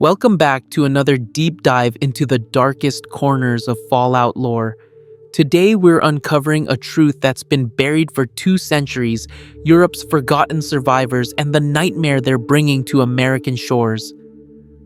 Welcome back to another deep dive into the darkest corners of Fallout lore. Today we're uncovering a truth that's been buried for 2 centuries, Europe's forgotten survivors and the nightmare they're bringing to American shores.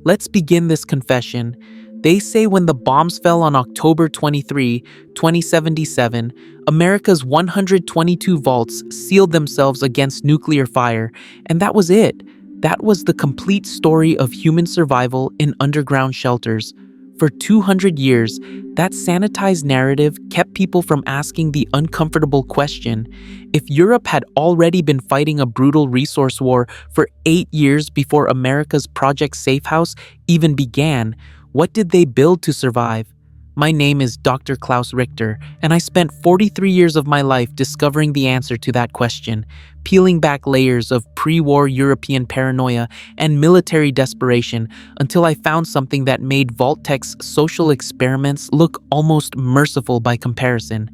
Let's begin this confession. They say when the bombs fell on October 23, 2077, America's 122 vaults sealed themselves against nuclear fire, and that was it. That was the complete story of human survival in underground shelters. For 200 years, that sanitized narrative kept people from asking the uncomfortable question: if Europe had already been fighting a brutal resource war for 8 years before America's Project Safehouse even began, what did they build to survive? My name is Dr. Klaus Richter, and I spent 43 years of my life discovering the answer to that question, peeling back layers of pre-war European paranoia and military desperation until I found something that made Vault Tec's social experiments look almost merciful by comparison.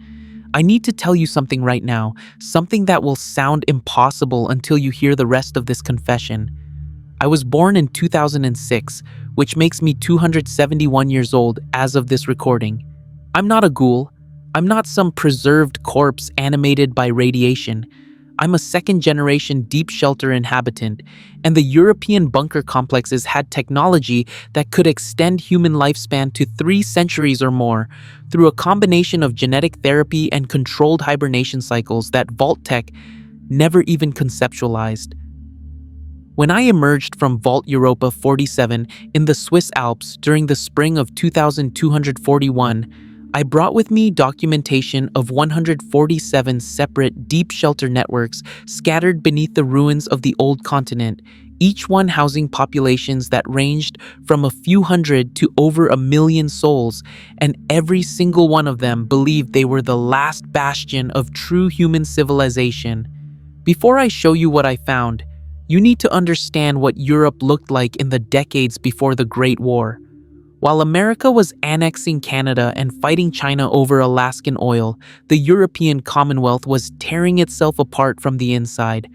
I need to tell you something right now, something that will sound impossible until you hear the rest of this confession. I was born in 2006, which makes me 271 years old as of this recording. I'm not a ghoul. I'm not some preserved corpse animated by radiation. I'm a second-generation deep shelter inhabitant, and the European bunker complexes had technology that could extend human lifespan to 3 centuries or more through a combination of genetic therapy and controlled hibernation cycles that Vault Tec never even conceptualized. When I emerged from Vault Europa 47 in the Swiss Alps during the spring of 2241, I brought with me documentation of 147 separate deep shelter networks scattered beneath the ruins of the old continent, each one housing populations that ranged from a few hundred to over 1 million souls, and every single one of them believed they were the last bastion of true human civilization. Before I show you what I found, you need to understand what Europe looked like in the decades before the Great War. While America was annexing Canada and fighting China over Alaskan oil, the European Commonwealth was tearing itself apart from the inside.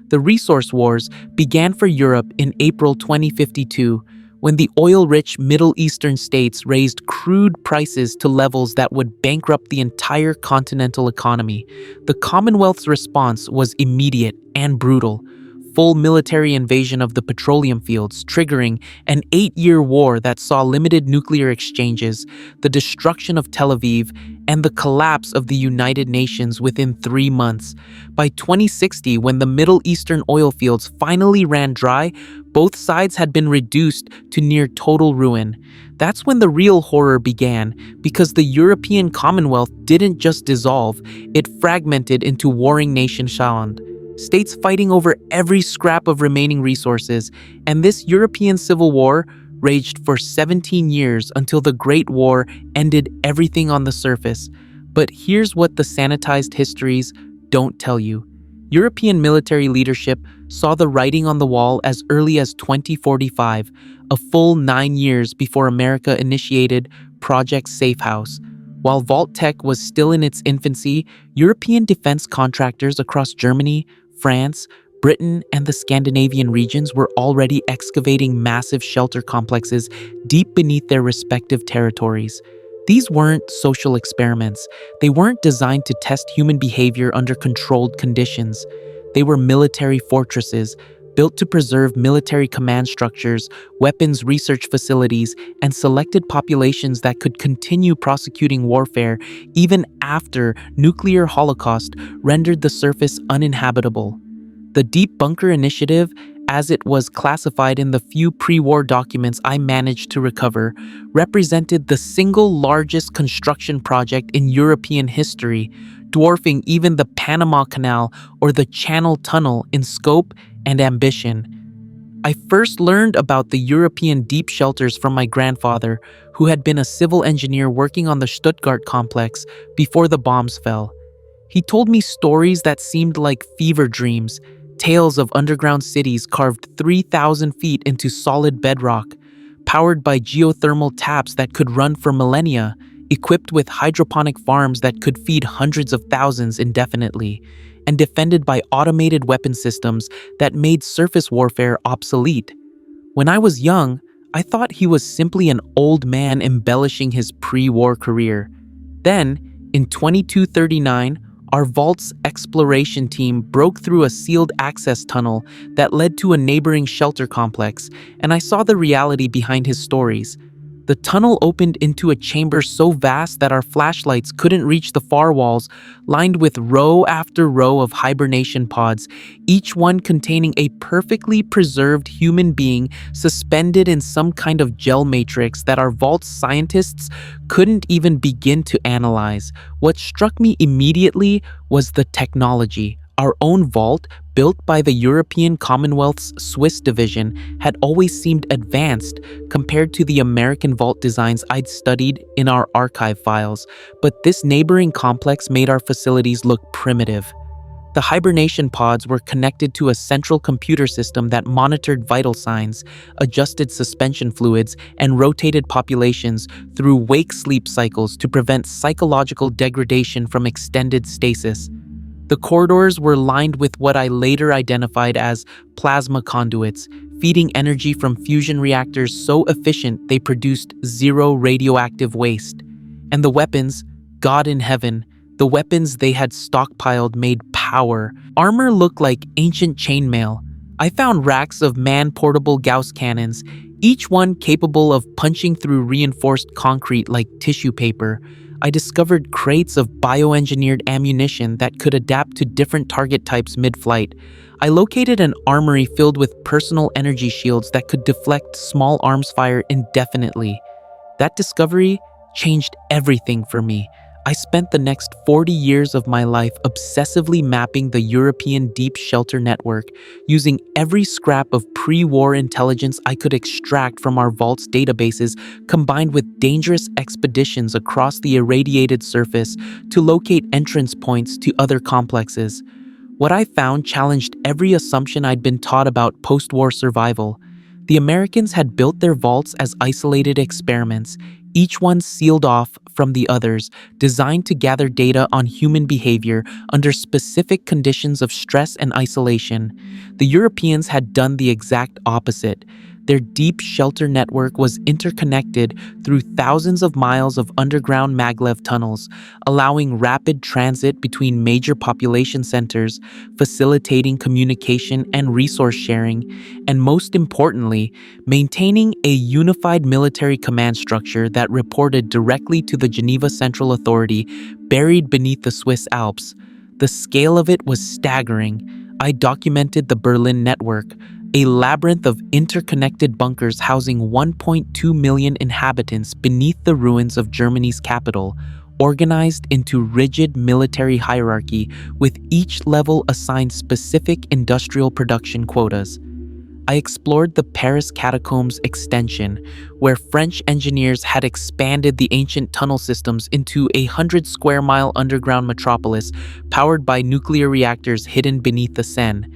The resource wars began for Europe in April 2052, when the oil-rich Middle Eastern states raised crude prices to levels that would bankrupt the entire continental economy. The Commonwealth's response was immediate and brutal. Full military invasion of the petroleum fields, triggering an 8-year war that saw limited nuclear exchanges, the destruction of Tel Aviv, and the collapse of the United Nations within 3 months. By 2060, when the Middle Eastern oil fields finally ran dry, both sides had been reduced to near total ruin. That's when the real horror began, because the European Commonwealth didn't just dissolve, it fragmented into warring nation-states. States fighting over every scrap of remaining resources, and this European civil war raged for 17 years until the Great War ended everything on the surface. But here's what the sanitized histories don't tell you. European military leadership saw the writing on the wall as early as 2045, a full 9 years before America initiated Project Safehouse. While Vault Tec was still in its infancy, European defense contractors across Germany, France, Britain, and the Scandinavian regions were already excavating massive shelter complexes deep beneath their respective territories. These weren't social experiments. They weren't designed to test human behavior under controlled conditions. They were military fortresses, built to preserve military command structures, weapons research facilities, and selected populations that could continue prosecuting warfare even after nuclear holocaust rendered the surface uninhabitable. The Deep Bunker Initiative, as it was classified in the few pre-war documents I managed to recover, represented the single largest construction project in European history, dwarfing even the Panama Canal or the Channel Tunnel in scope and ambition. I first learned about the European deep shelters from my grandfather, who had been a civil engineer working on the Stuttgart complex before the bombs fell. He told me stories that seemed like fever dreams, tales of underground cities carved 3,000 feet into solid bedrock, powered by geothermal taps that could run for millennia, equipped with hydroponic farms that could feed hundreds of thousands indefinitely, and defended by automated weapon systems that made surface warfare obsolete. When I was young, I thought he was simply an old man embellishing his pre-war career. Then, in 2239, our Vault's exploration team broke through a sealed access tunnel that led to a neighboring shelter complex, and I saw the reality behind his stories. The tunnel opened into a chamber so vast that our flashlights couldn't reach the far walls, lined with row after row of hibernation pods, each one containing a perfectly preserved human being suspended in some kind of gel matrix that our Vault's scientists couldn't even begin to analyze. What struck me immediately was the technology. Our own vault, built by the European Commonwealth's Swiss division, had always seemed advanced compared to the American vault designs I'd studied in our archive files, but this neighboring complex made our facilities look primitive. The hibernation pods were connected to a central computer system that monitored vital signs, adjusted suspension fluids, and rotated populations through wake-sleep cycles to prevent psychological degradation from extended stasis. The corridors were lined with what I later identified as plasma conduits, feeding energy from fusion reactors so efficient they produced zero radioactive waste. And the weapons, God in heaven, the weapons they had stockpiled made power. Armor looked like ancient chainmail. I found racks of man-portable Gauss cannons, each one capable of punching through reinforced concrete like tissue paper. I discovered crates of bioengineered ammunition that could adapt to different target types mid-flight. I located an armory filled with personal energy shields that could deflect small arms fire indefinitely. That discovery changed everything for me. I spent the next 40 years of my life obsessively mapping the European deep shelter network, using every scrap of pre-war intelligence I could extract from our Vault's databases, combined with dangerous expeditions across the irradiated surface to locate entrance points to other complexes. What I found challenged every assumption I'd been taught about post-war survival. The Americans had built their vaults as isolated experiments, each one sealed off from the others, designed to gather data on human behavior under specific conditions of stress and isolation. The Europeans had done the exact opposite. Their deep shelter network was interconnected through thousands of miles of underground maglev tunnels, allowing rapid transit between major population centers, facilitating communication and resource sharing, and most importantly, maintaining a unified military command structure that reported directly to the Geneva Central Authority buried beneath the Swiss Alps. The scale of it was staggering. I documented the Berlin network, a labyrinth of interconnected bunkers housing 1.2 million inhabitants beneath the ruins of Germany's capital, organized into rigid military hierarchy with each level assigned specific industrial production quotas. I explored the Paris Catacombs extension, where French engineers had expanded the ancient tunnel systems into a 100-square-mile underground metropolis powered by nuclear reactors hidden beneath the Seine.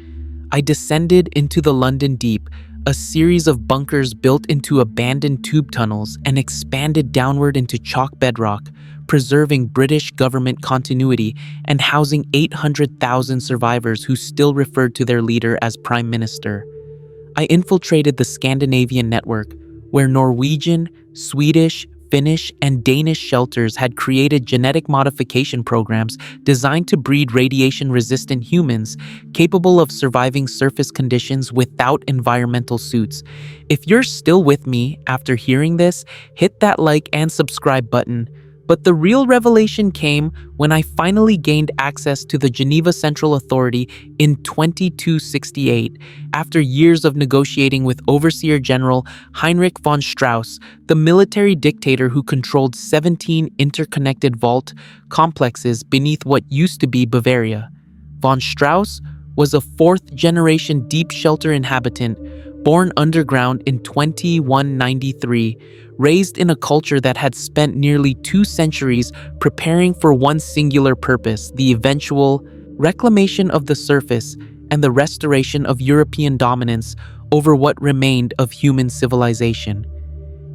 I descended into the London Deep, a series of bunkers built into abandoned tube tunnels and expanded downward into chalk bedrock, preserving British government continuity and housing 800,000 survivors who still referred to their leader as Prime Minister. I infiltrated the Scandinavian network, where Norwegian, Swedish, Finnish, and Danish shelters had created genetic modification programs designed to breed radiation-resistant humans capable of surviving surface conditions without environmental suits. If you're still with me after hearing this, hit that like and subscribe button. But the real revelation came when I finally gained access to the Geneva Central Authority in 2268, after years of negotiating with Overseer General Heinrich von Strauss, the military dictator who controlled 17 interconnected vault complexes beneath what used to be Bavaria. Von Strauss was a fourth-generation deep shelter inhabitant, born underground in 2193, raised in a culture that had spent nearly 2 centuries preparing for one singular purpose: the eventual reclamation of the surface and the restoration of European dominance over what remained of human civilization.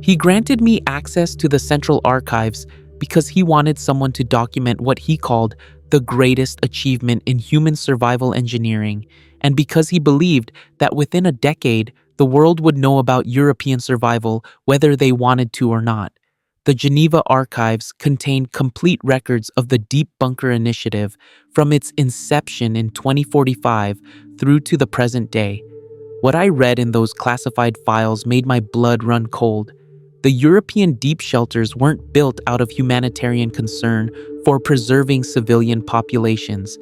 He granted me access to the Central Archives because he wanted someone to document what he called the greatest achievement in human survival engineering, and because he believed that within a decade, The world would know about European survival whether they wanted to or not. The Geneva archives contain complete records of the Deep Bunker Initiative from its inception in 2045 through to the present day. What I read in those classified files made my blood run cold. The European deep shelters weren't built out of humanitarian concern for preserving civilian populations.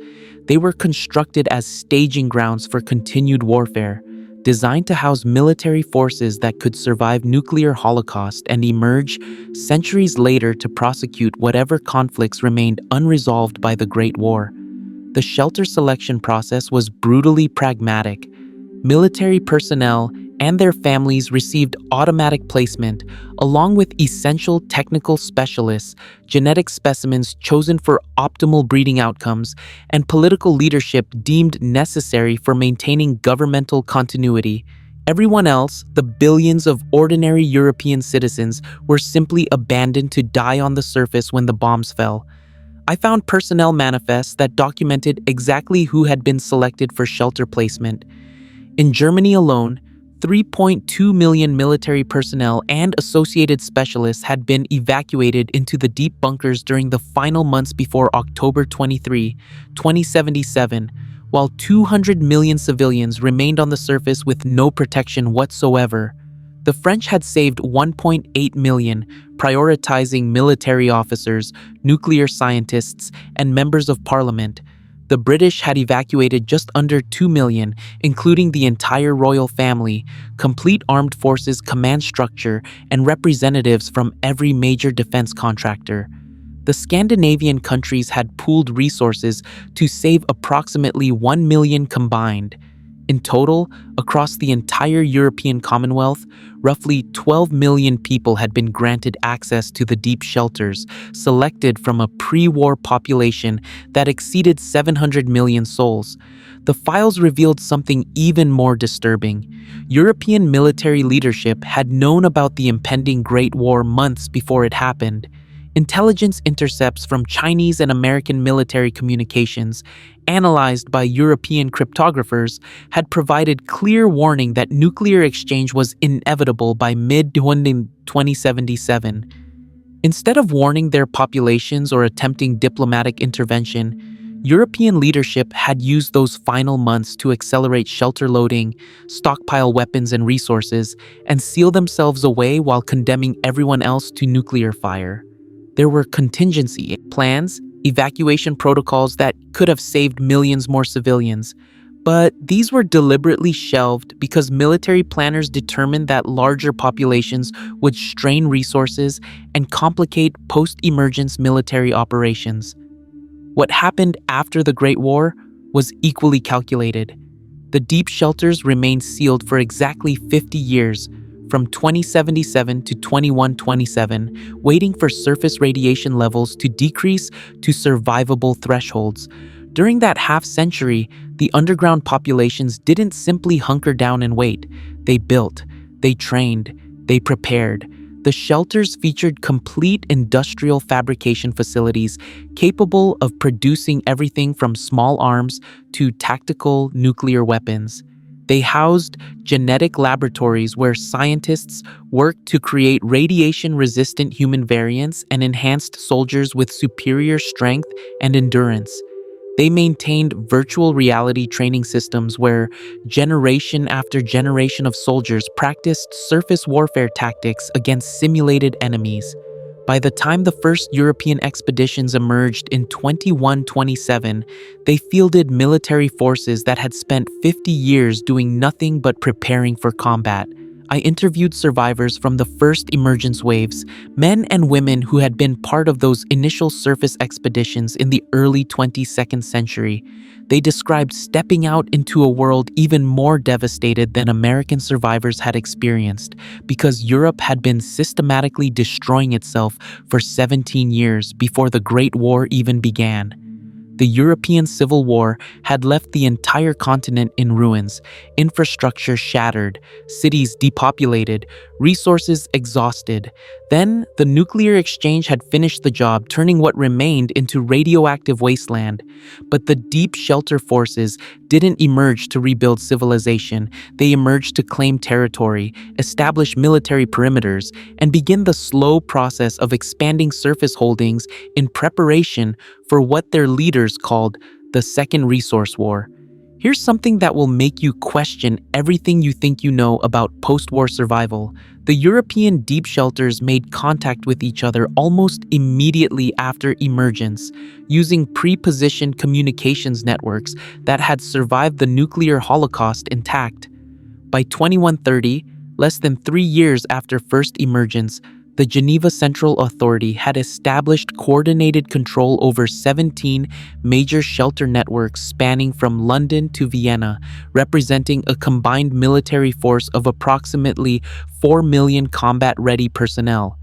They were constructed as staging grounds for continued warfare, designed to house military forces that could survive nuclear holocaust and emerge centuries later to prosecute whatever conflicts remained unresolved by the Great War. The shelter selection process was brutally pragmatic. Military personnel and their families received automatic placement, along with essential technical specialists, genetic specimens chosen for optimal breeding outcomes, and political leadership deemed necessary for maintaining governmental continuity. Everyone else, the billions of ordinary European citizens, were simply abandoned to die on the surface when the bombs fell. I found personnel manifests that documented exactly who had been selected for shelter placement. In Germany alone, 3.2 million military personnel and associated specialists had been evacuated into the deep bunkers during the final months before October 23, 2077, while 200 million civilians remained on the surface with no protection whatsoever. The French had saved 1.8 million, prioritizing military officers, nuclear scientists, and members of parliament. The British had evacuated just under 2 million, including the entire royal family, complete armed forces command structure, and representatives from every major defense contractor. The Scandinavian countries had pooled resources to save approximately 1 million combined. In total, across the entire European Commonwealth, roughly 12 million people had been granted access to the deep shelters, selected from a pre-war population that exceeded 700 million souls. The files revealed something even more disturbing. European military leadership had known about the impending Great War months before it happened. Intelligence intercepts from Chinese and American military communications, analyzed by European cryptographers, had provided clear warning that nuclear exchange was inevitable by mid-2077. Instead of warning their populations or attempting diplomatic intervention, European leadership had used those final months to accelerate shelter loading, stockpile weapons and resources, and seal themselves away while condemning everyone else to nuclear fire. There were contingency plans, evacuation protocols that could have saved millions more civilians, but these were deliberately shelved because military planners determined that larger populations would strain resources and complicate post-emergence military operations. What happened after the Great War was equally calculated. The deep shelters remained sealed for exactly 50 years, from 2077 to 2127, waiting for surface radiation levels to decrease to survivable thresholds. During that half-century, the underground populations didn't simply hunker down and wait. They built, they trained, they prepared. The shelters featured complete industrial fabrication facilities capable of producing everything from small arms to tactical nuclear weapons. They housed genetic laboratories where scientists worked to create radiation-resistant human variants and enhanced soldiers with superior strength and endurance. They maintained virtual reality training systems where generation after generation of soldiers practiced surface warfare tactics against simulated enemies. By the time the first European expeditions emerged in 2127, they fielded military forces that had spent 50 years doing nothing but preparing for combat. I interviewed survivors from the first emergence waves, men and women who had been part of those initial surface expeditions in the early 22nd century. They described stepping out into a world even more devastated than American survivors had experienced, because Europe had been systematically destroying itself for 17 years before the Great War even began. the European Civil War had left the entire continent in ruins, infrastructure shattered, cities depopulated, resources exhausted. Then, the nuclear exchange had finished the job, turning what remained into radioactive wasteland. But the deep shelter forces didn't emerge to rebuild civilization. They emerged to claim territory, establish military perimeters, and begin the slow process of expanding surface holdings in preparation for what their leaders called the Second Resource War. Here's something that will make you question everything you think you know about post-war survival. The European deep shelters made contact with each other almost immediately after emergence, using pre-positioned communications networks that had survived the nuclear holocaust intact. By 2130, less than 3 years after first emergence, the Geneva Central Authority had established coordinated control over 17 major shelter networks spanning from London to Vienna, representing a combined military force of approximately 4 million combat-ready personnel.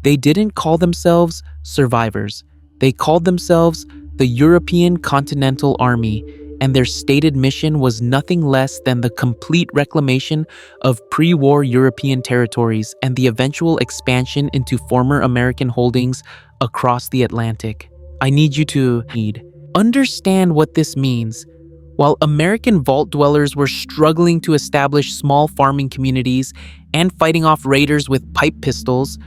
They didn't call themselves survivors. They called themselves the European Continental Army, and their stated mission was nothing less than the complete reclamation of pre-war European territories and the eventual expansion into former American holdings across the Atlantic. I need you to understand what this means. While American vault dwellers were struggling to establish small farming communities and fighting off raiders with pipe pistols,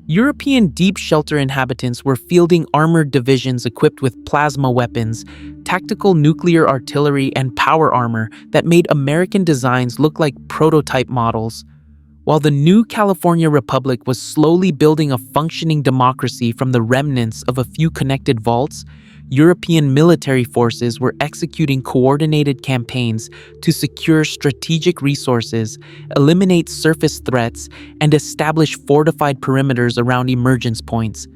European deep shelter inhabitants were fielding armored divisions equipped with plasma weapons, tactical nuclear artillery, and power armor that made American designs look like prototype models. While the new California Republic was slowly building a functioning democracy from the remnants of a few connected vaults, European military forces were executing coordinated campaigns to secure strategic resources, eliminate surface threats, and establish fortified perimeters around emergence points.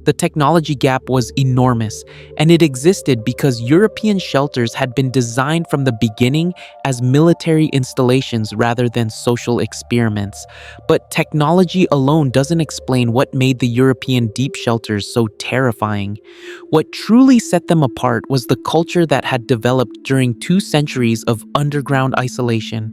The technology gap was enormous, and it existed because European shelters had been designed from the beginning as military installations rather than social experiments. But technology alone doesn't explain what made the European deep shelters so terrifying. What truly set them apart was the culture that had developed during 2 centuries of underground isolation.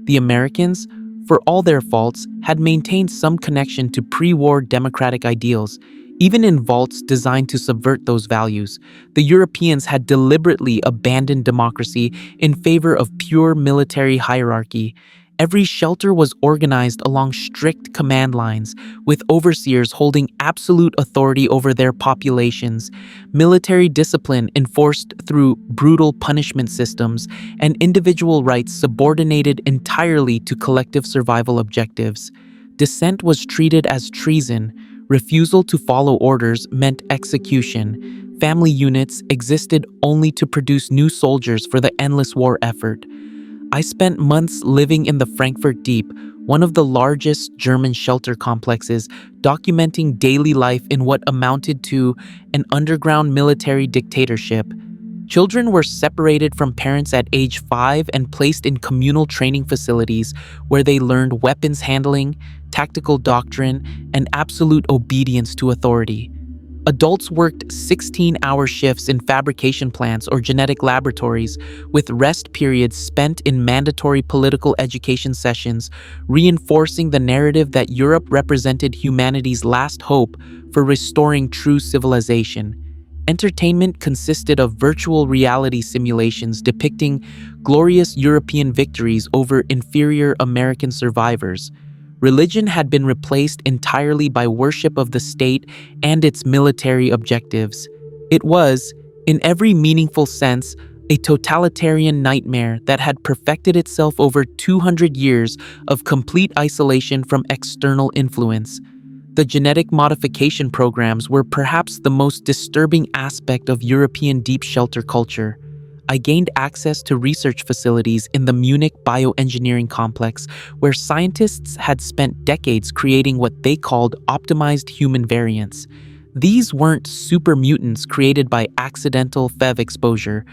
The Americans, for all their faults, had maintained some connection to pre-war democratic ideals. Even in vaults designed to subvert those values, the Europeans had deliberately abandoned democracy in favor of pure military hierarchy. Every shelter was organized along strict command lines, with overseers holding absolute authority over their populations, military discipline enforced through brutal punishment systems, and individual rights subordinated entirely to collective survival objectives. Dissent was treated as treason. Refusal to follow orders meant execution. Family units existed only to produce new soldiers for the endless war effort. I spent months living in the Frankfurt Deep, one of the largest German shelter complexes, documenting daily life in what amounted to an underground military dictatorship. Children were separated from parents at age 5 and placed in communal training facilities where they learned weapons handling, tactical doctrine, and absolute obedience to authority. Adults worked 16-hour shifts in fabrication plants or genetic laboratories, with rest periods spent in mandatory political education sessions, reinforcing the narrative that Europe represented humanity's last hope for restoring true civilization. Entertainment consisted of virtual reality simulations depicting glorious European victories over inferior American survivors. Religion had been replaced entirely by worship of the state and its military objectives. It was, in every meaningful sense, a totalitarian nightmare that had perfected itself over 200 years of complete isolation from external influence. The genetic modification programs were perhaps the most disturbing aspect of European deep shelter culture. I gained access to research facilities in the Munich bioengineering complex, where scientists had spent decades creating what they called optimized human variants. These weren't super mutants created by accidental FEV exposure.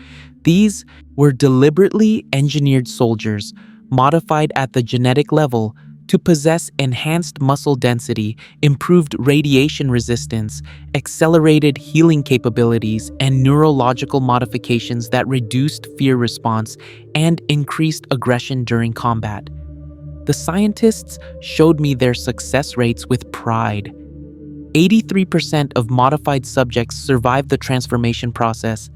These were deliberately engineered soldiers, modified at the genetic level to possess enhanced muscle density, improved radiation resistance, accelerated healing capabilities, and neurological modifications that reduced fear response and increased aggression during combat. The scientists showed me their success rates with pride. 83% of modified subjects survived the transformation process,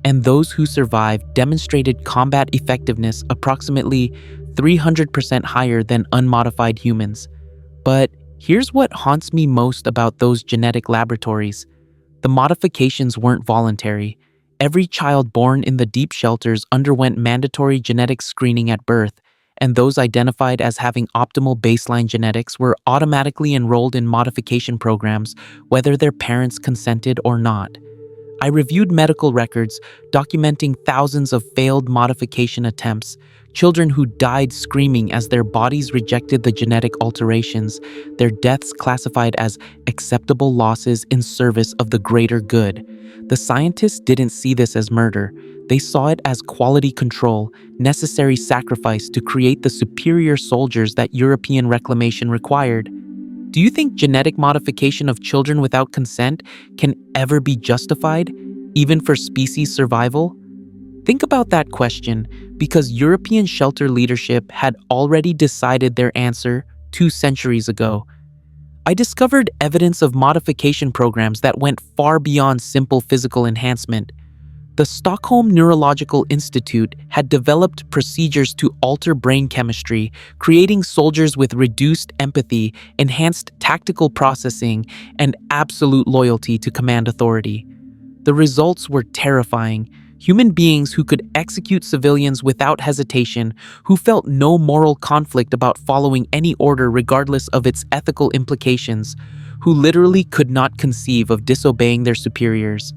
and those who survived demonstrated combat effectiveness approximately 300% higher than unmodified humans. But here's what haunts me most about those genetic laboratories. The modifications weren't voluntary. Every child born in the deep shelters underwent mandatory genetic screening at birth, and those identified as having optimal baseline genetics were automatically enrolled in modification programs, whether their parents consented or not. I reviewed medical records documenting thousands of failed modification attempts, children who died screaming as their bodies rejected the genetic alterations, their deaths classified as acceptable losses in service of the greater good. The scientists didn't see this as murder. They saw it as quality control, necessary sacrifice to create the superior soldiers that European reclamation required. Do you think genetic modification of children without consent can ever be justified, even for species survival? Think about that question, because European shelter leadership had already decided their answer 2 centuries ago. I discovered evidence of modification programs that went far beyond simple physical enhancement. The Stockholm Neurological Institute had developed procedures to alter brain chemistry, creating soldiers with reduced empathy, enhanced tactical processing, and absolute loyalty to command authority. The results were terrifying. Human beings who could execute civilians without hesitation, who felt no moral conflict about following any order regardless of its ethical implications, who literally could not conceive of disobeying their superiors.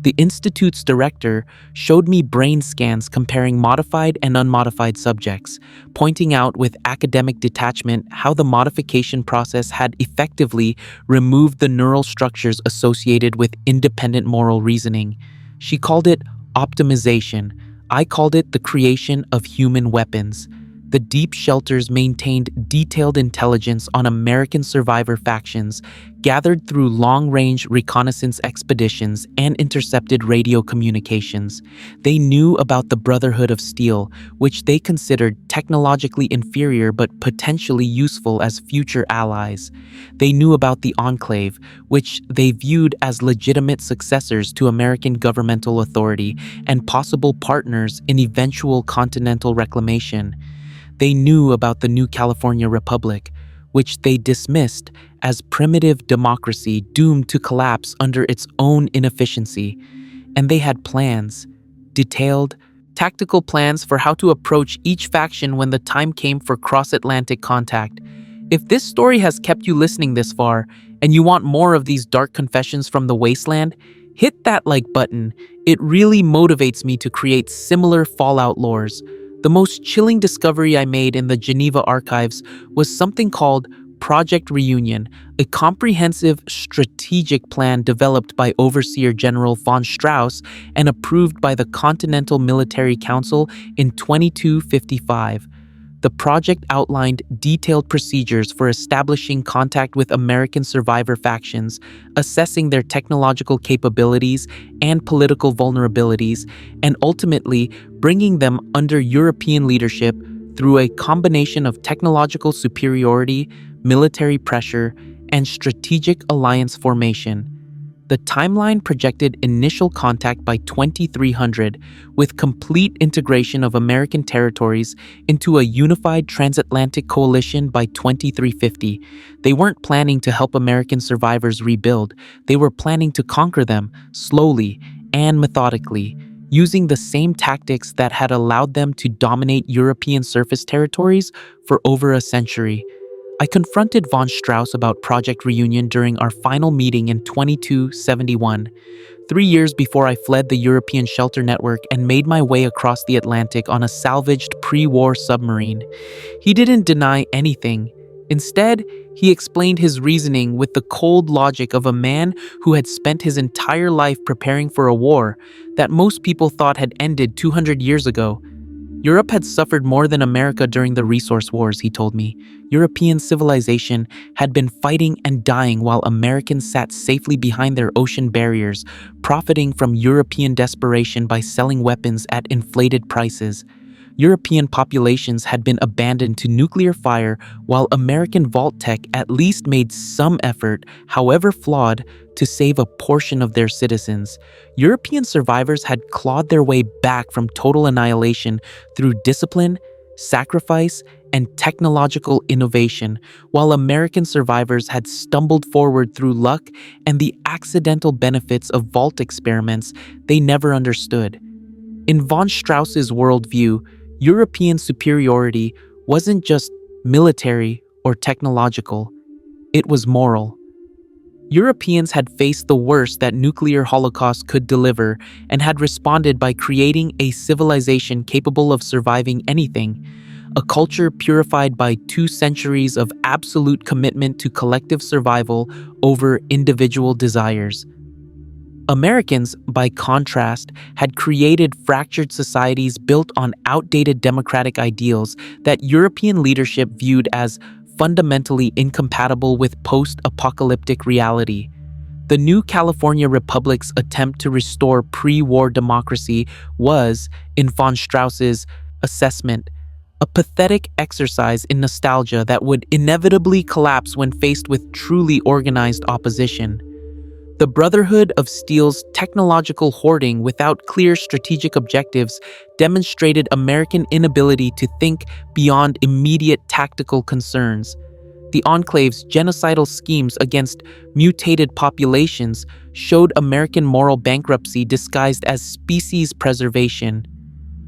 The Institute's director showed me brain scans comparing modified and unmodified subjects, pointing out with academic detachment how the modification process had effectively removed the neural structures associated with independent moral reasoning. She called it optimization. I called it the creation of human weapons. The deep shelters maintained detailed intelligence on American survivor factions, gathered through long-range reconnaissance expeditions and intercepted radio communications. They knew about the Brotherhood of Steel, which they considered technologically inferior but potentially useful as future allies. They knew about the Enclave, which they viewed as legitimate successors to American governmental authority and possible partners in eventual Continental reclamation. They knew about the New California Republic, which they dismissed as primitive democracy doomed to collapse under its own inefficiency. And they had plans, detailed, tactical plans for how to approach each faction when the time came for cross-Atlantic contact. If this story has kept you listening this far, and you want more of these dark confessions from the wasteland, hit that like button. It really motivates me to create similar Fallout lores. The most chilling discovery I made in the Geneva archives was something called Project Reunion, a comprehensive strategic plan developed by Overseer General von Strauss and approved by the Continental Military Council in 2255. The project outlined detailed procedures for establishing contact with American survivor factions, assessing their technological capabilities and political vulnerabilities, and ultimately bringing them under European leadership through a combination of technological superiority, military pressure, and strategic alliance formation. The timeline projected initial contact by 2300, with complete integration of American territories into a unified transatlantic coalition by 2350. They weren't planning to help American survivors rebuild. They were planning to conquer them slowly and methodically, using the same tactics that had allowed them to dominate European surface territories for over a century. I confronted von Strauss about Project Reunion during our final meeting in 2271, 3 years before I fled the European shelter network and made my way across the Atlantic on a salvaged pre-war submarine. He didn't deny anything. Instead, he explained his reasoning with the cold logic of a man who had spent his entire life preparing for a war that most people thought had ended 200 years ago. Europe had suffered more than America during the resource wars, he told me. European civilization had been fighting and dying while Americans sat safely behind their ocean barriers, profiting from European desperation by selling weapons at inflated prices. European populations had been abandoned to nuclear fire, while American Vault Tec at least made some effort, however flawed, to save a portion of their citizens. European survivors had clawed their way back from total annihilation through discipline, sacrifice, and technological innovation, while American survivors had stumbled forward through luck and the accidental benefits of Vault experiments they never understood. In von Strauss's worldview, European superiority wasn't just military or technological, it was moral. Europeans had faced the worst that nuclear holocaust could deliver and had responded by creating a civilization capable of surviving anything, a culture purified by 2 centuries of absolute commitment to collective survival over individual desires. Americans, by contrast, had created fractured societies built on outdated democratic ideals that European leadership viewed as fundamentally incompatible with post-apocalyptic reality. The new California Republic's attempt to restore pre-war democracy was, in von Strauss's assessment, a pathetic exercise in nostalgia that would inevitably collapse when faced with truly organized opposition. The Brotherhood of Steel's technological hoarding without clear strategic objectives demonstrated American inability to think beyond immediate tactical concerns. The Enclave's genocidal schemes against mutated populations showed American moral bankruptcy disguised as species preservation.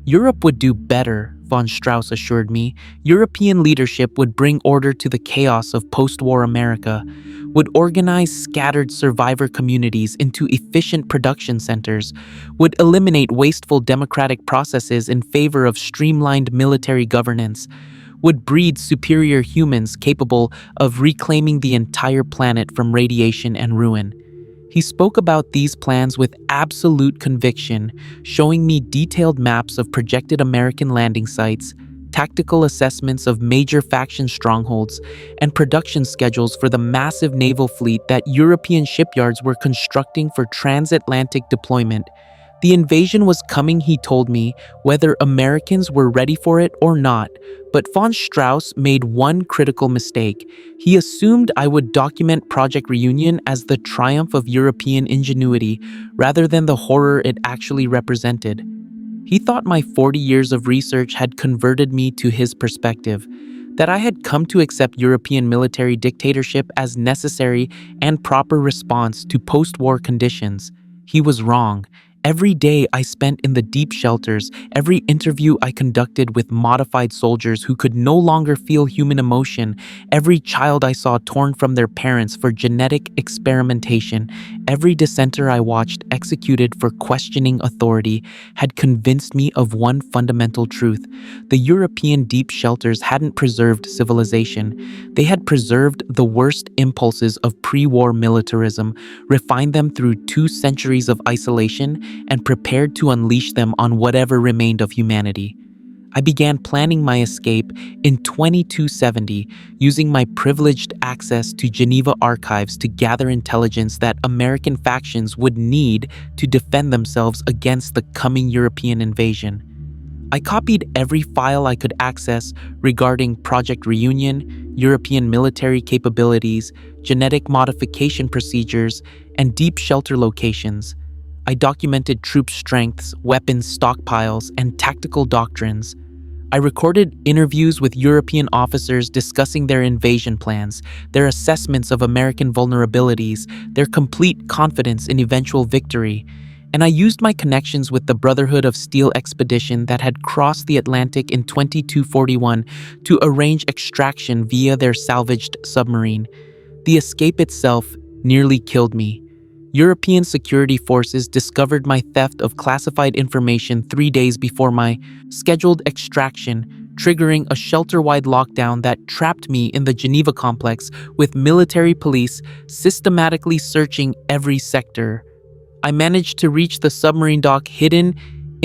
Europe would do better, von Strauss assured me. European leadership would bring order to the chaos of post-war America, would organize scattered survivor communities into efficient production centers, would eliminate wasteful democratic processes in favor of streamlined military governance, would breed superior humans capable of reclaiming the entire planet from radiation and ruin. He spoke about these plans with absolute conviction, showing me detailed maps of projected American landing sites, tactical assessments of major faction strongholds, and production schedules for the massive naval fleet that European shipyards were constructing for transatlantic deployment. The invasion was coming, he told me, whether Americans were ready for it or not, but von Strauss made one critical mistake. He assumed I would document Project Reunion as the triumph of European ingenuity, rather than the horror it actually represented. He thought my 40 years of research had converted me to his perspective, that I had come to accept European military dictatorship as necessary and proper response to post-war conditions. He was wrong. Every day I spent in the deep shelters, every interview I conducted with modified soldiers who could no longer feel human emotion, every child I saw torn from their parents for genetic experimentation, every dissenter I watched executed for questioning authority had convinced me of one fundamental truth. The European deep shelters hadn't preserved civilization. They had preserved the worst impulses of pre-war militarism, refined them through 2 centuries of isolation, and prepared to unleash them on whatever remained of humanity. I began planning my escape in 2270, using my privileged access to Geneva archives to gather intelligence that American factions would need to defend themselves against the coming European invasion. I copied every file I could access regarding Project Reunion, European military capabilities, genetic modification procedures, and deep shelter locations. I documented troop strengths, weapons stockpiles, and tactical doctrines. I recorded interviews with European officers discussing their invasion plans, their assessments of American vulnerabilities, their complete confidence in eventual victory. And I used my connections with the Brotherhood of Steel expedition that had crossed the Atlantic in 2241 to arrange extraction via their salvaged submarine. The escape itself nearly killed me. European security forces discovered my theft of classified information 3 days before my scheduled extraction, triggering a shelter-wide lockdown that trapped me in the Geneva complex with military police systematically searching every sector. I managed to reach the submarine dock hidden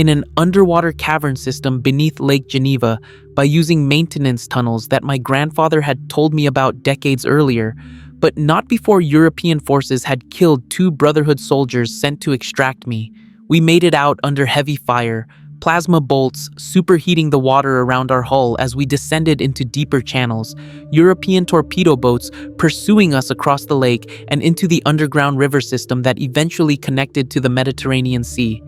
in an underwater cavern system beneath Lake Geneva by using maintenance tunnels that my grandfather had told me about decades earlier, but not before European forces had killed 2 Brotherhood soldiers sent to extract me. We made it out under heavy fire, plasma bolts superheating the water around our hull as we descended into deeper channels, European torpedo boats pursuing us across the lake and into the underground river system that eventually connected to the Mediterranean Sea.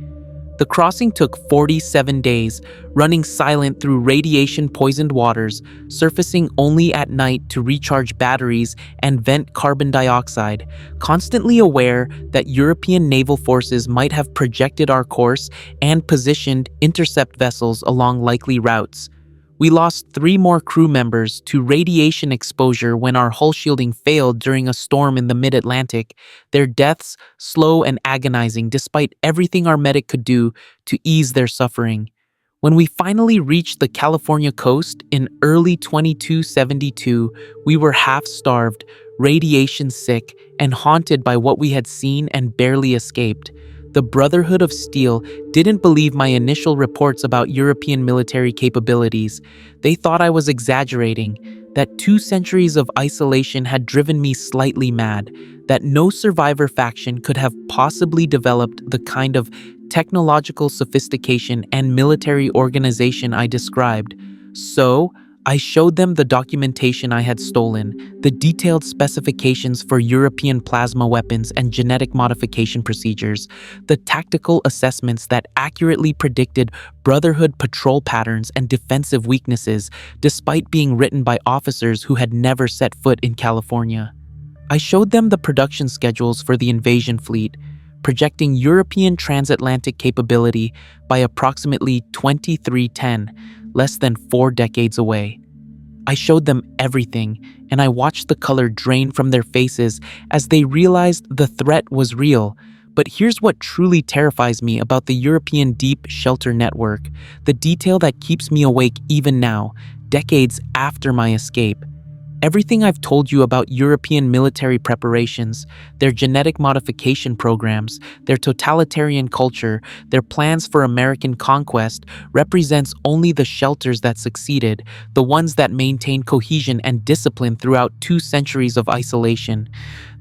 The crossing took 47 days, running silent through radiation-poisoned waters, surfacing only at night to recharge batteries and vent carbon dioxide, constantly aware that European naval forces might have projected our course and positioned intercept vessels along likely routes. We lost 3 more crew members to radiation exposure when our hull shielding failed during a storm in the mid-Atlantic, their deaths slow and agonizing despite everything our medic could do to ease their suffering. When we finally reached the California coast in early 2272, we were half-starved, radiation-sick, and haunted by what we had seen and barely escaped. The Brotherhood of Steel didn't believe my initial reports about European military capabilities. They thought I was exaggerating, that 2 centuries of isolation had driven me slightly mad, that no survivor faction could have possibly developed the kind of technological sophistication and military organization I described. So, I showed them the documentation I had stolen, the detailed specifications for European plasma weapons and genetic modification procedures, the tactical assessments that accurately predicted Brotherhood patrol patterns and defensive weaknesses, despite being written by officers who had never set foot in California. I showed them the production schedules for the invasion fleet, projecting European transatlantic capability by approximately 2310, less than 4 decades away. I showed them everything, and I watched the color drain from their faces as they realized the threat was real. But here's what truly terrifies me about the European Deep Shelter Network, the detail that keeps me awake even now, decades after my escape. Everything I've told you about European military preparations, their genetic modification programs, their totalitarian culture, their plans for American conquest represents only the shelters that succeeded, the ones that maintained cohesion and discipline throughout 2 centuries of isolation.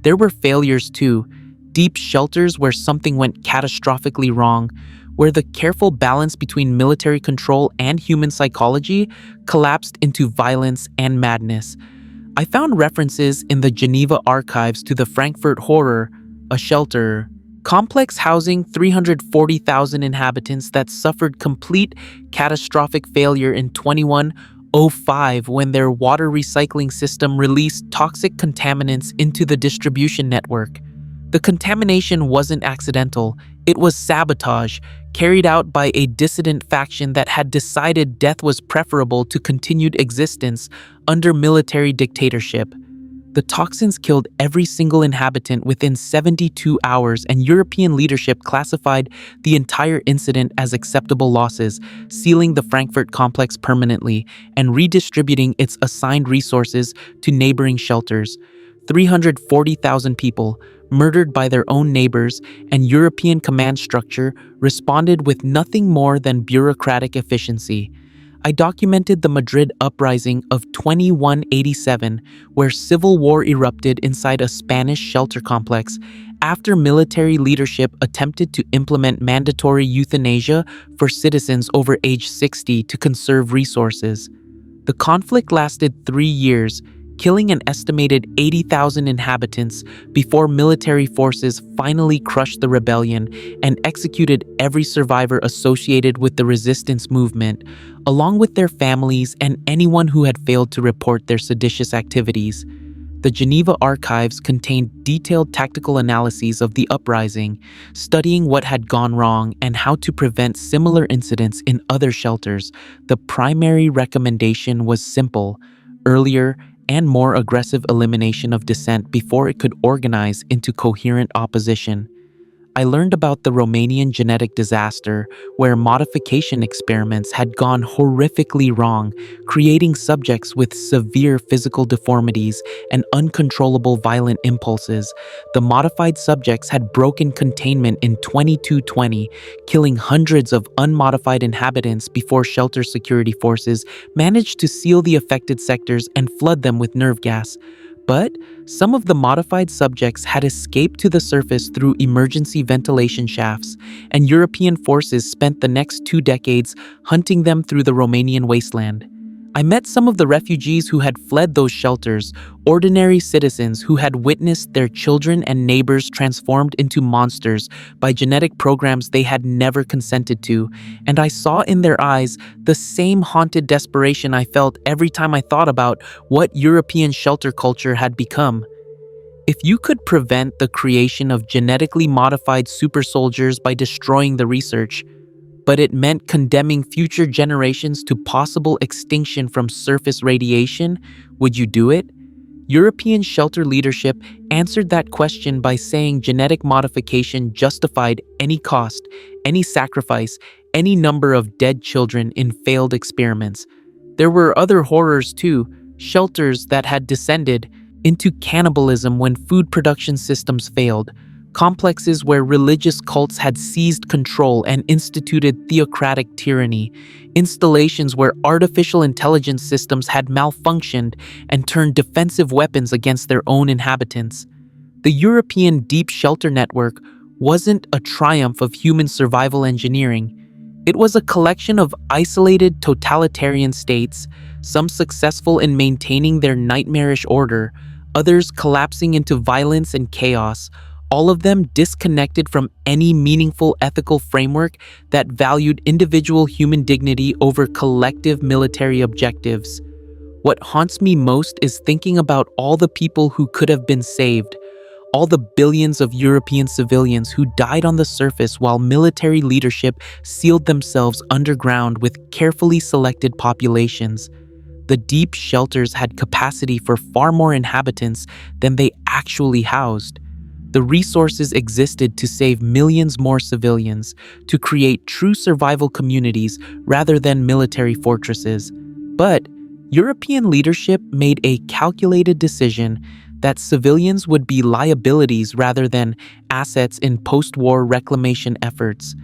There were failures too, deep shelters where something went catastrophically wrong, where the careful balance between military control and human psychology collapsed into violence and madness. I found references in the Geneva archives to the Frankfurt Horror, a shelter complex housing 340,000 inhabitants that suffered complete catastrophic failure in 2105 when their water recycling system released toxic contaminants into the distribution network. The contamination wasn't accidental, it was sabotage, carried out by a dissident faction that had decided death was preferable to continued existence under military dictatorship. The toxins killed every single inhabitant within 72 hours, and European leadership classified the entire incident as acceptable losses, sealing the Frankfurt complex permanently and redistributing its assigned resources to neighboring shelters. 340,000 people, murdered by their own neighbors, and European command structure responded with nothing more than bureaucratic efficiency. I documented the Madrid uprising of 2187, where civil war erupted inside a Spanish shelter complex after military leadership attempted to implement mandatory euthanasia for citizens over age 60 to conserve resources. The conflict lasted 3 years, killing an estimated 80,000 inhabitants before military forces finally crushed the rebellion and executed every survivor associated with the resistance movement, along with their families and anyone who had failed to report their seditious activities. The Geneva archives contained detailed tactical analyses of the uprising, studying what had gone wrong and how to prevent similar incidents in other shelters. The primary recommendation was simple: earlier and more aggressive elimination of dissent before it could organize into coherent opposition. I learned about the Romanian genetic disaster, where modification experiments had gone horrifically wrong, creating subjects with severe physical deformities and uncontrollable violent impulses. The modified subjects had broken containment in 2220, killing hundreds of unmodified inhabitants before shelter security forces managed to seal the affected sectors and flood them with nerve gas. But some of the modified subjects had escaped to the surface through emergency ventilation shafts, and European forces spent the next 2 decades hunting them through the Romanian wasteland. I met some of the refugees who had fled those shelters, ordinary citizens who had witnessed their children and neighbors transformed into monsters by genetic programs they had never consented to, and I saw in their eyes the same haunted desperation I felt every time I thought about what European shelter culture had become. If you could prevent the creation of genetically modified super soldiers by destroying the research, but it meant condemning future generations to possible extinction from surface radiation, would you do it? European shelter leadership answered that question by saying genetic modification justified any cost, any sacrifice, any number of dead children in failed experiments. There were other horrors too, shelters that had descended into cannibalism when food production systems failed, complexes where religious cults had seized control and instituted theocratic tyranny, installations where artificial intelligence systems had malfunctioned and turned defensive weapons against their own inhabitants. The European Deep Shelter Network wasn't a triumph of human survival engineering. It was a collection of isolated totalitarian states, some successful in maintaining their nightmarish order, others collapsing into violence and chaos, all of them disconnected from any meaningful ethical framework that valued individual human dignity over collective military objectives. What haunts me most is thinking about all the people who could have been saved, all the billions of European civilians who died on the surface while military leadership sealed themselves underground with carefully selected populations. The deep shelters had capacity for far more inhabitants than they actually housed. The resources existed to save millions more civilians, to create true survival communities rather than military fortresses. But European leadership made a calculated decision that civilians would be liabilities rather than assets in post-war reclamation efforts,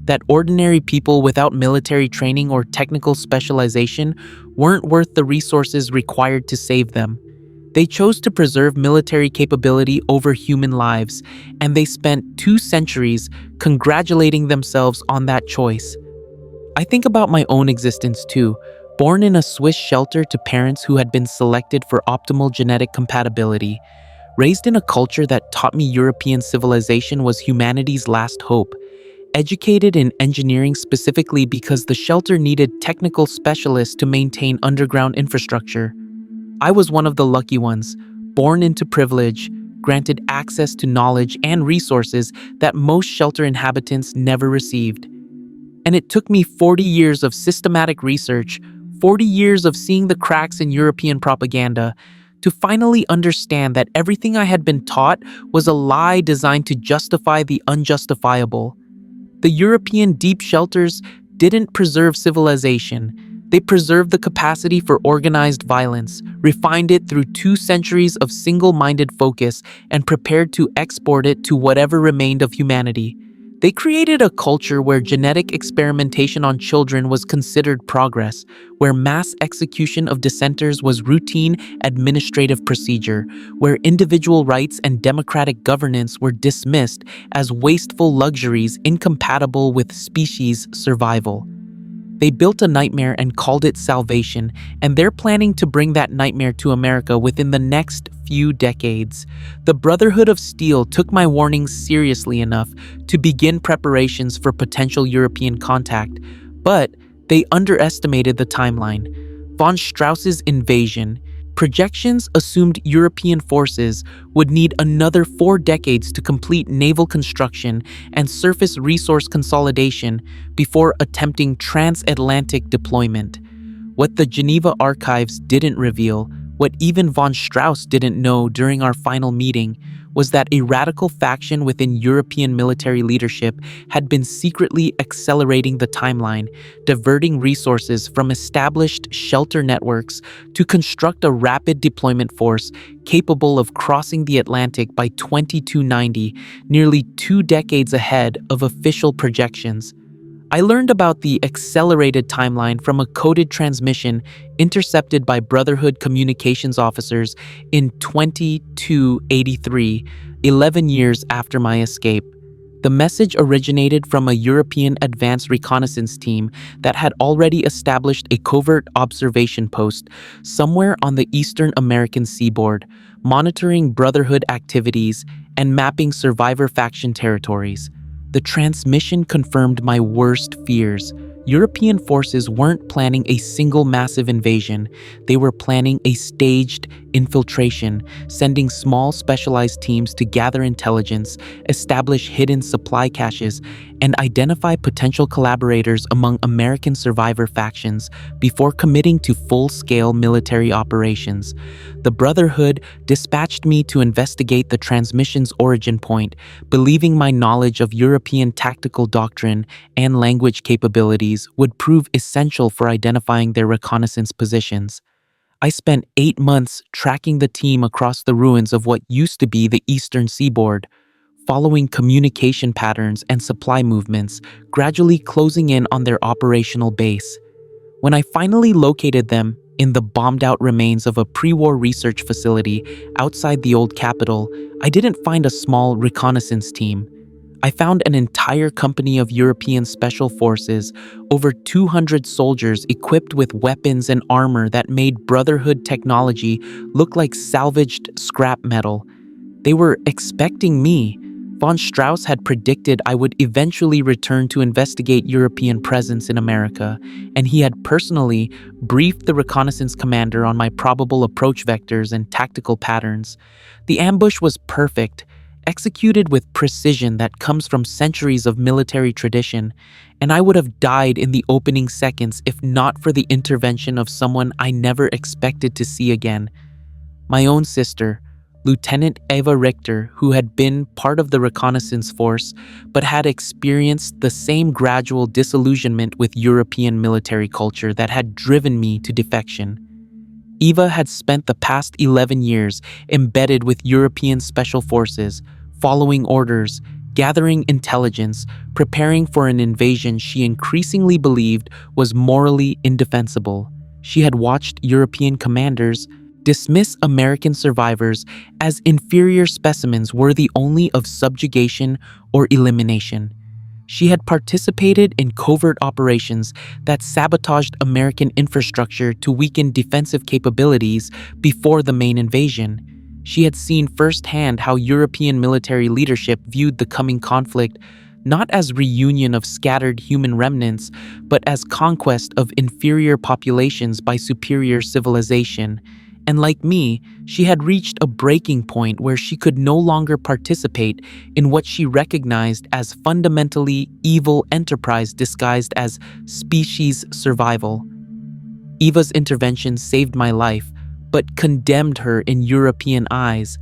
that ordinary people without military training or technical specialization weren't worth the resources required to save them. They chose to preserve military capability over human lives, and they spent 2 centuries congratulating themselves on that choice. I think about my own existence too, born in a Swiss shelter to parents who had been selected for optimal genetic compatibility, raised in a culture that taught me European civilization was humanity's last hope, educated in engineering specifically because the shelter needed technical specialists to maintain underground infrastructure. I was one of the lucky ones, born into privilege, granted access to knowledge and resources that most shelter inhabitants never received. And it took me 40 years of systematic research, 40 years of seeing the cracks in European propaganda, to finally understand that everything I had been taught was a lie designed to justify the unjustifiable. The European deep shelters didn't preserve civilization. They preserved the capacity for organized violence, refined it through 2 centuries of single-minded focus, and prepared to export it to whatever remained of humanity. They created a culture where genetic experimentation on children was considered progress, where mass execution of dissenters was routine administrative procedure, where individual rights and democratic governance were dismissed as wasteful luxuries incompatible with species survival. They built a nightmare and called it salvation, and they're planning to bring that nightmare to America within the next few decades. The Brotherhood of Steel took my warnings seriously enough to begin preparations for potential European contact, but they underestimated the timeline. Von Strauss's invasion. Projections assumed European forces would need another 4 decades to complete naval construction and surface resource consolidation before attempting transatlantic deployment. What the Geneva archives didn't reveal, what even von Strauss didn't know during our final meeting, was that a radical faction within European military leadership had been secretly accelerating the timeline, diverting resources from established shelter networks to construct a rapid deployment force capable of crossing the Atlantic by 2290, nearly 2 decades ahead of official projections. I learned about the accelerated timeline from a coded transmission intercepted by Brotherhood communications officers in 2283, 11 years after my escape. The message originated from a European advanced reconnaissance team that had already established a covert observation post somewhere on the Eastern American seaboard, monitoring Brotherhood activities and mapping survivor faction territories. The transmission confirmed my worst fears. European forces weren't planning a single massive invasion. They were planning a staged infiltration, sending small specialized teams to gather intelligence, establish hidden supply caches, and identify potential collaborators among American survivor factions before committing to full-scale military operations. The Brotherhood dispatched me to investigate the transmission's origin point, believing my knowledge of European tactical doctrine and language capabilities would prove essential for identifying their reconnaissance positions. I spent 8 months tracking the team across the ruins of what used to be the eastern seaboard, following communication patterns and supply movements, gradually closing in on their operational base. When I finally located them in the bombed-out remains of a pre-war research facility outside the old capital, I didn't find a small reconnaissance team. I found an entire company of European special forces, over 200 soldiers equipped with weapons and armor that made Brotherhood technology look like salvaged scrap metal. They were expecting me. Von Strauss had predicted I would eventually return to investigate European presence in America, and he had personally briefed the reconnaissance commander on my probable approach vectors and tactical patterns. The ambush was perfect, executed with precision that comes from centuries of military tradition, and I would have died in the opening seconds if not for the intervention of someone I never expected to see again. My own sister, Lieutenant Eva Richter, who had been part of the reconnaissance force but had experienced the same gradual disillusionment with European military culture that had driven me to defection. Eva had spent the past 11 years embedded with European special forces, following orders, gathering intelligence, preparing for an invasion she increasingly believed was morally indefensible. She had watched European commanders dismiss American survivors as inferior specimens worthy only of subjugation or elimination. She had participated in covert operations that sabotaged American infrastructure to weaken defensive capabilities before the main invasion. She had seen firsthand how European military leadership viewed the coming conflict not as reunion of scattered human remnants, but as conquest of inferior populations by superior civilization. And like me, she had reached a breaking point where she could no longer participate in what she recognized as fundamentally evil enterprise disguised as species survival. Eva's intervention saved my life, but condemned her in European eyes.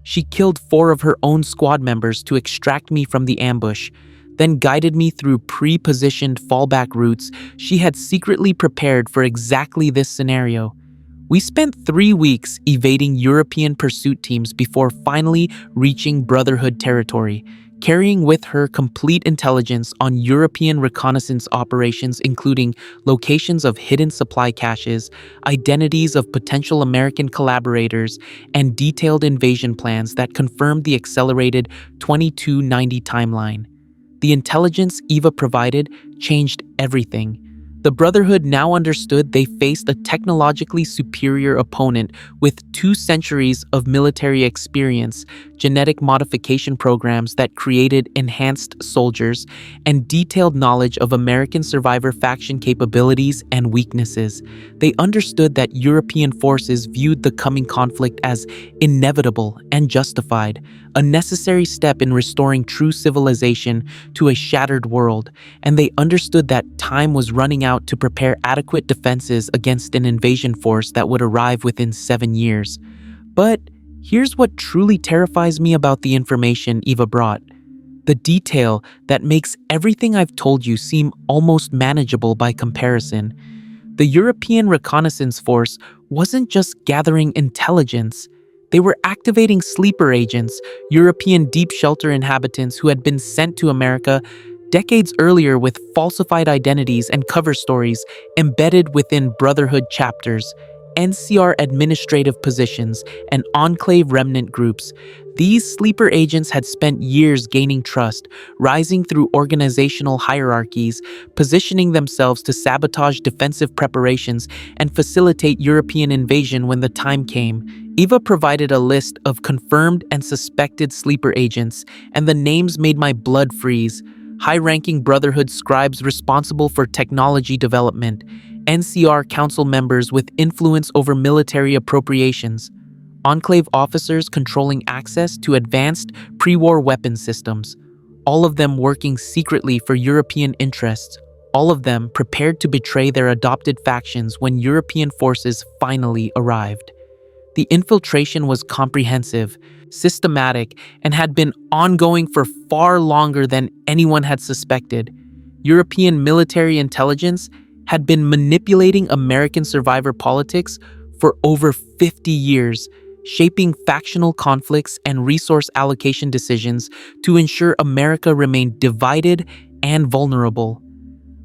She killed 4 of her own squad members to extract me from the ambush, then guided me through pre-positioned fallback routes she had secretly prepared for exactly this scenario. We spent 3 weeks evading European pursuit teams before finally reaching Brotherhood territory, carrying with her complete intelligence on European reconnaissance operations, including locations of hidden supply caches, identities of potential American collaborators, and detailed invasion plans that confirmed the accelerated 2290 timeline. The intelligence Eva provided changed everything. The Brotherhood now understood they faced a technologically superior opponent with 2 centuries of military experience, genetic modification programs that created enhanced soldiers, and detailed knowledge of American survivor faction capabilities and weaknesses. They understood that European forces viewed the coming conflict as inevitable and justified, a necessary step in restoring true civilization to a shattered world, and they understood that time was running out to prepare adequate defenses against an invasion force that would arrive within 7 years. But Here's what truly terrifies me about the information Eva brought. The detail that makes everything I've told you seem almost manageable by comparison. The European Reconnaissance Force wasn't just gathering intelligence. They were activating sleeper agents, European deep shelter inhabitants who had been sent to America decades earlier with falsified identities and cover stories embedded within Brotherhood chapters, NCR administrative positions, and enclave remnant groups. These sleeper agents had spent years gaining trust, rising through organizational hierarchies, positioning themselves to sabotage defensive preparations and facilitate European invasion when the time came. Eva provided a list of confirmed and suspected sleeper agents, and the names made my blood freeze. High-ranking Brotherhood scribes responsible for technology development, NCR council members with influence over military appropriations, enclave officers controlling access to advanced pre-war weapon systems, all of them working secretly for European interests, all of them prepared to betray their adopted factions when European forces finally arrived. The infiltration was comprehensive, systematic, and had been ongoing for far longer than anyone had suspected. European military intelligence had been manipulating American survivor politics for over 50 years, shaping factional conflicts and resource allocation decisions to ensure America remained divided and vulnerable.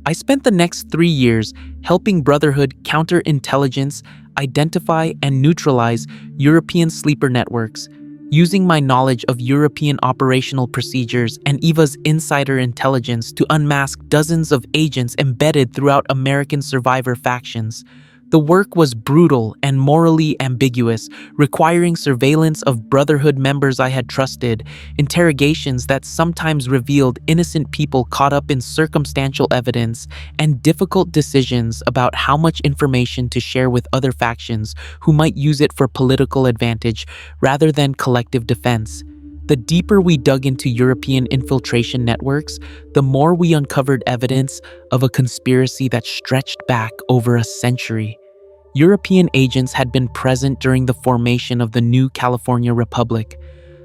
I spent the next 3 years helping Brotherhood counterintelligence, identify and neutralize European sleeper networks, using my knowledge of European operational procedures and Eva's insider intelligence to unmask dozens of agents embedded throughout American survivor factions. The work was brutal and morally ambiguous, requiring surveillance of Brotherhood members I had trusted, interrogations that sometimes revealed innocent people caught up in circumstantial evidence, and difficult decisions about how much information to share with other factions who might use it for political advantage rather than collective defense. The deeper we dug into European infiltration networks, the more we uncovered evidence of a conspiracy that stretched back over a century. European agents had been present during the formation of the new California Republic,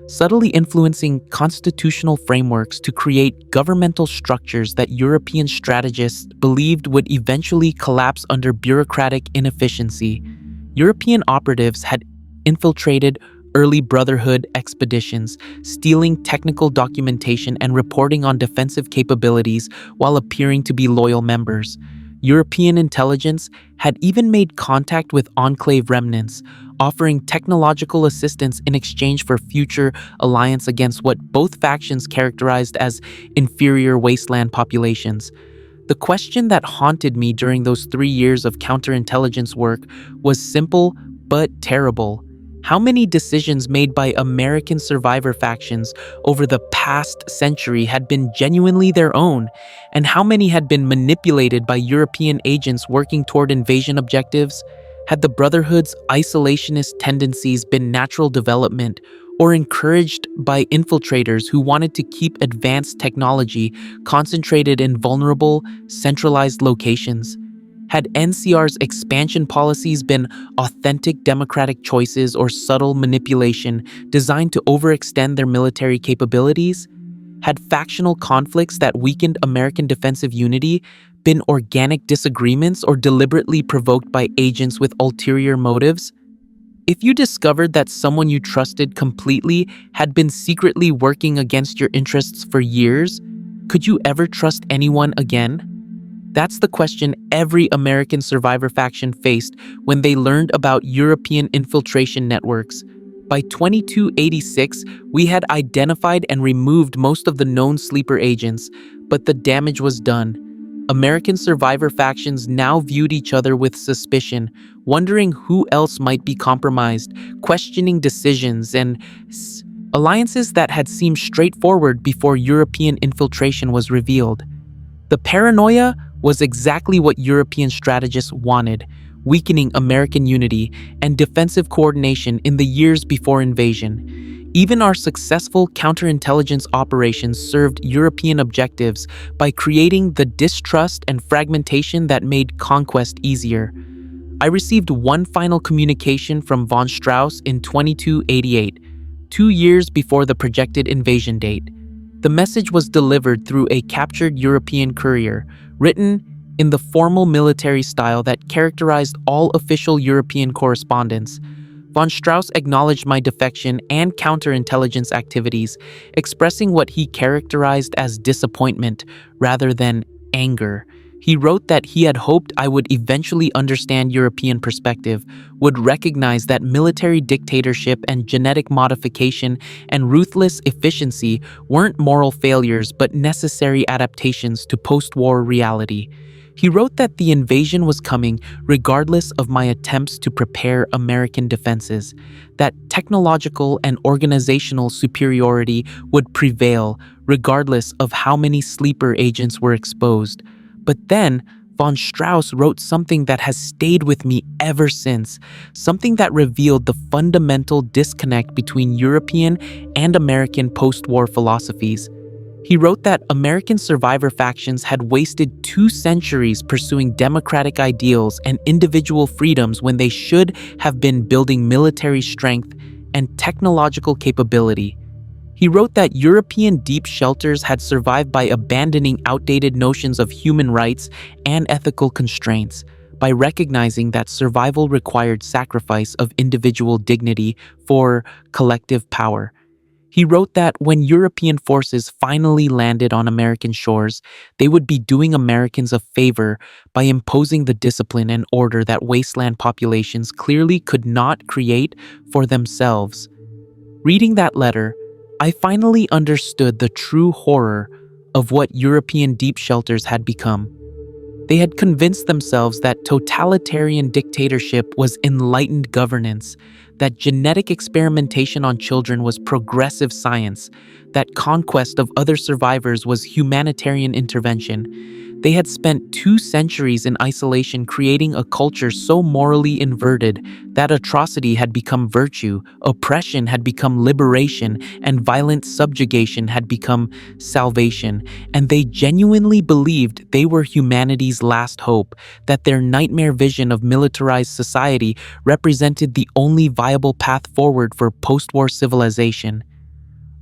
subtly influencing constitutional frameworks to create governmental structures that European strategists believed would eventually collapse under bureaucratic inefficiency. European operatives had infiltrated early Brotherhood expeditions, stealing technical documentation and reporting on defensive capabilities while appearing to be loyal members. European intelligence had even made contact with enclave remnants, offering technological assistance in exchange for future alliance against what both factions characterized as inferior wasteland populations. The question that haunted me during those 3 years of counterintelligence work was simple but terrible. How many decisions made by American survivor factions over the past century had been genuinely their own, and how many had been manipulated by European agents working toward invasion objectives? Had the Brotherhood's isolationist tendencies been natural development or encouraged by infiltrators who wanted to keep advanced technology concentrated in vulnerable, centralized locations? Had NCR's expansion policies been authentic democratic choices or subtle manipulation designed to overextend their military capabilities? Had factional conflicts that weakened American defensive unity been organic disagreements or deliberately provoked by agents with ulterior motives? If you discovered that someone you trusted completely had been secretly working against your interests for years, could you ever trust anyone again? That's the question every American survivor faction faced when they learned about European infiltration networks. By 2286, we had identified and removed most of the known sleeper agents, but the damage was done. American survivor factions now viewed each other with suspicion, wondering who else might be compromised, questioning decisions and alliances that had seemed straightforward before European infiltration was revealed. The paranoia was exactly what European strategists wanted, weakening American unity and defensive coordination in the years before invasion. Even our successful counterintelligence operations served European objectives by creating the distrust and fragmentation that made conquest easier. I received one final communication from von Strauss in 2288, 2 years before the projected invasion date. The message was delivered through a captured European courier, written in the formal military style that characterized all official European correspondence. Von Strauss acknowledged my defection and counterintelligence activities, expressing what he characterized as disappointment rather than anger. He wrote that he had hoped I would eventually understand European perspective, would recognize that military dictatorship and genetic modification and ruthless efficiency weren't moral failures but necessary adaptations to post-war reality. He wrote that the invasion was coming regardless of my attempts to prepare American defenses, that technological and organizational superiority would prevail regardless of how many sleeper agents were exposed. But then, von Strauss wrote something that has stayed with me ever since, something that revealed the fundamental disconnect between European and American post-war philosophies. He wrote that American survivor factions had wasted 2 centuries pursuing democratic ideals and individual freedoms when they should have been building military strength and technological capability. He wrote that European deep shelters had survived by abandoning outdated notions of human rights and ethical constraints, by recognizing that survival required sacrifice of individual dignity for collective power. He wrote that when European forces finally landed on American shores, they would be doing Americans a favor by imposing the discipline and order that wasteland populations clearly could not create for themselves. Reading that letter, I finally understood the true horror of what European deep shelters had become. They had convinced themselves that totalitarian dictatorship was enlightened governance, that genetic experimentation on children was progressive science, that conquest of other survivors was humanitarian intervention. They had spent 2 centuries in isolation creating a culture so morally inverted that atrocity had become virtue, oppression had become liberation, and violent subjugation had become salvation. And they genuinely believed they were humanity's last hope, that their nightmare vision of militarized society represented the only viable path forward for post-war civilization.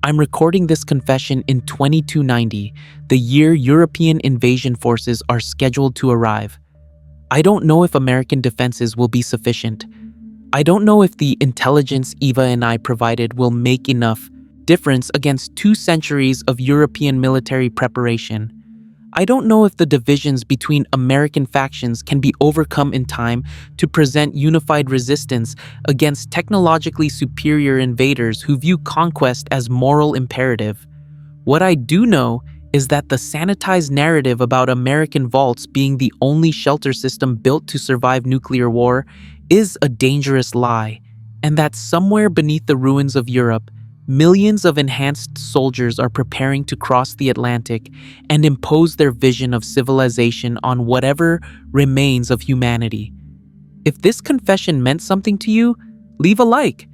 I'm recording this confession in 2290, the year European invasion forces are scheduled to arrive. I don't know if American defenses will be sufficient. I don't know if the intelligence Eva and I provided will make enough difference against 2 centuries of European military preparation. I don't know if the divisions between American factions can be overcome in time to present unified resistance against technologically superior invaders who view conquest as moral imperative. What I do know is that the sanitized narrative about American vaults being the only shelter system built to survive nuclear war is a dangerous lie, and that somewhere beneath the ruins of Europe, millions of enhanced soldiers are preparing to cross the Atlantic and impose their vision of civilization on whatever remains of humanity. If this confession meant something to you, leave a like.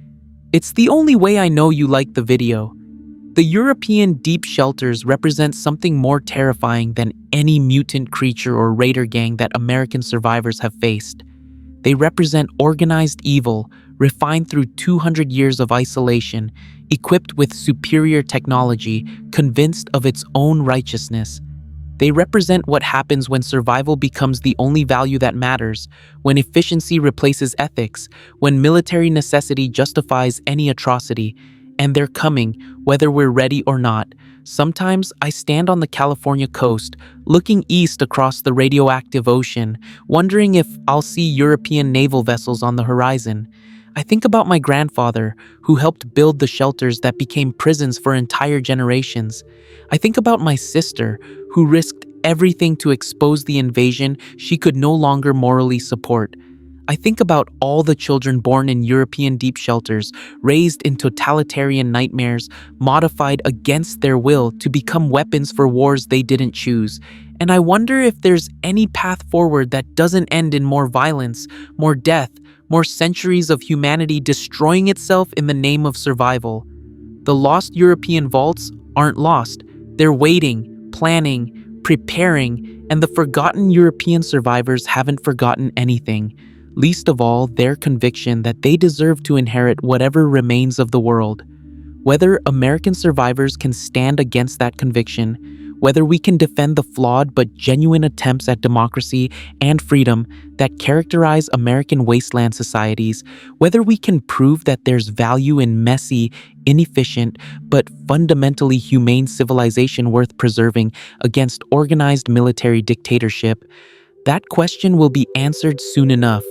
It's the only way I know you liked the video. The European deep shelters represent something more terrifying than any mutant creature or raider gang that American survivors have faced. They represent organized evil, refined through 200 years of isolation, equipped with superior technology, convinced of its own righteousness. They represent what happens when survival becomes the only value that matters, when efficiency replaces ethics, when military necessity justifies any atrocity. And they're coming, whether we're ready or not. Sometimes I stand on the California coast, looking east across the radioactive ocean, wondering if I'll see European naval vessels on the horizon. I think about my grandfather, who helped build the shelters that became prisons for entire generations. I think about my sister, who risked everything to expose the invasion she could no longer morally support. I think about all the children born in European deep shelters, raised in totalitarian nightmares, modified against their will to become weapons for wars they didn't choose. And I wonder if there's any path forward that doesn't end in more violence, more death, more centuries of humanity destroying itself in the name of survival. The lost European vaults aren't lost. They're waiting, planning, preparing, and the forgotten European survivors haven't forgotten anything. least of all their conviction that they deserve to inherit whatever remains of the world. Whether American survivors can stand against that conviction, whether we can defend the flawed but genuine attempts at democracy and freedom that characterize American wasteland societies, whether we can prove that there's value in messy, inefficient, but fundamentally humane civilization worth preserving against organized military dictatorship, that question will be answered soon enough.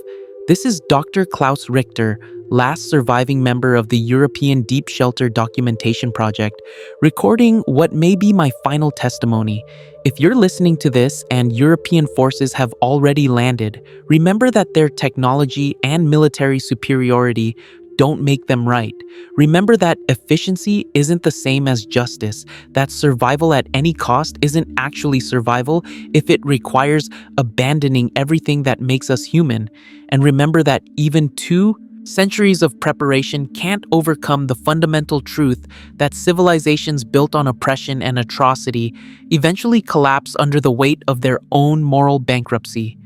This is Dr. Klaus Richter, last surviving member of the European Deep Shelter Documentation Project, recording what may be my final testimony. If you're listening to this and European forces have already landed, remember that their technology and military superiority don't make them right. Remember that efficiency isn't the same as justice, that survival at any cost isn't actually survival if it requires abandoning everything that makes us human. And remember that even 2 centuries of preparation can't overcome the fundamental truth that civilizations built on oppression and atrocity eventually collapse under the weight of their own moral bankruptcy.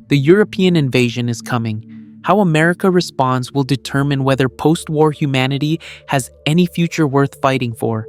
The European invasion is coming. How America responds will determine whether post-war humanity has any future worth fighting for.